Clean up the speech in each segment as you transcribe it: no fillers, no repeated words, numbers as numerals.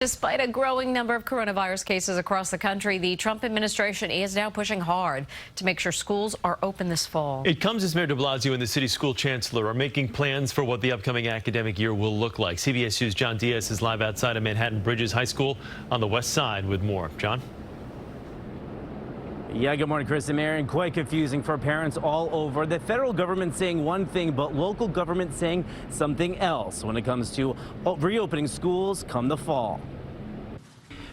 Despite a growing number of coronavirus cases across the country, the Trump administration is now pushing hard to make sure schools are open this fall. It comes as Mayor de Blasio and the city's school chancellor are making plans for what the upcoming academic year will look like. CBS News' John Diaz is live outside of Manhattan Bridges High School on the west side with more. John? Yeah, good morning, Chris and Marion. Quite confusing for parents all over. The federal government saying one thing, but local government saying something else when it comes to reopening schools come the fall.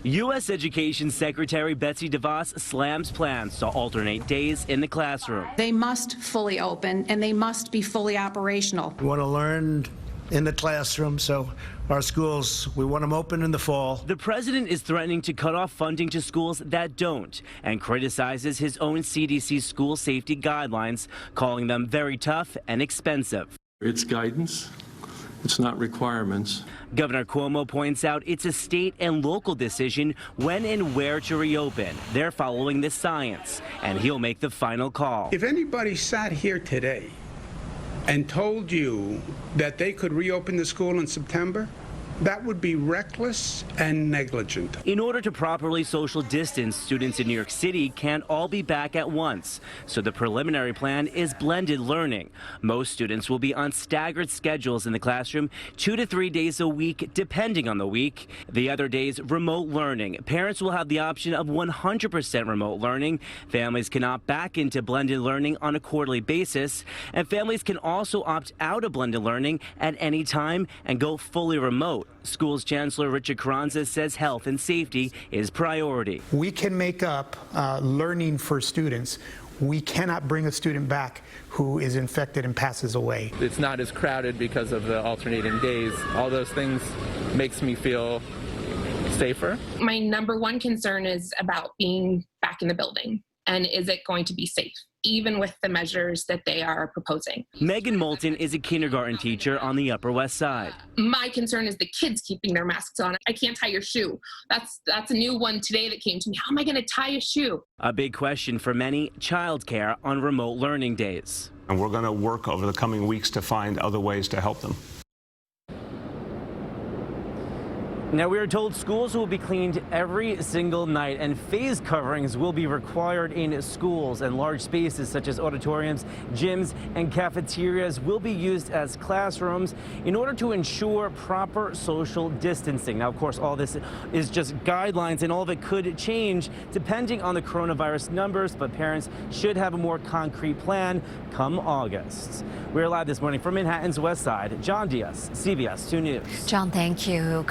U.S. Education Secretary Betsy DeVos slams plans to alternate days in the classroom. They must fully open and they must be fully operational. We want to learn in the classroom, so our schools, we want them open in the fall. The president is threatening to cut off funding to schools that don't and criticizes his own CDC school safety guidelines, calling them very tough and expensive. It's guidance. It's not requirements. Governor Cuomo points out it's a state and local decision when and where to reopen. They're following the science, and he'll make the final call. If anybody sat here today and told you that they could reopen the school in September, that would be reckless and negligent. In order to properly social distance, students in New York City can't all be back at once. So the preliminary plan is blended learning. Most students will be on staggered schedules in the classroom 2 to 3 days a week, depending on the week. The other days, remote learning. Parents will have the option of 100% remote learning. Families can opt back into blended learning on a quarterly basis. And families can also opt out of blended learning at any time and go fully remote. Schools Chancellor Richard Carranza says health and safety is priority. We can make up learning for students. We cannot bring a student back who is infected and passes away. It's not as crowded because of the alternating days. All those things makes me feel safer. My number one concern is about being back in the building. And is it going to be safe, even with the measures that they are proposing? Megan Moulton is a kindergarten teacher on the Upper West Side. My concern is the kids keeping their masks on. I can't tie your shoe. That's a new one today that came to me. How am I going to tie a shoe? A big question for many, childcare on remote learning days. And we're going to work over the coming weeks to find other ways to help them. Now, we are told schools will be cleaned every single night and phase coverings will be required in schools, and large spaces such as auditoriums, gyms, and cafeterias will be used as classrooms in order to ensure proper social distancing. Now, of course, all this is just guidelines and all of it could change depending on the coronavirus numbers, but parents should have a more concrete plan come August. We're live this morning from Manhattan's West Side. John Diaz, CBS 2 News. John, thank you.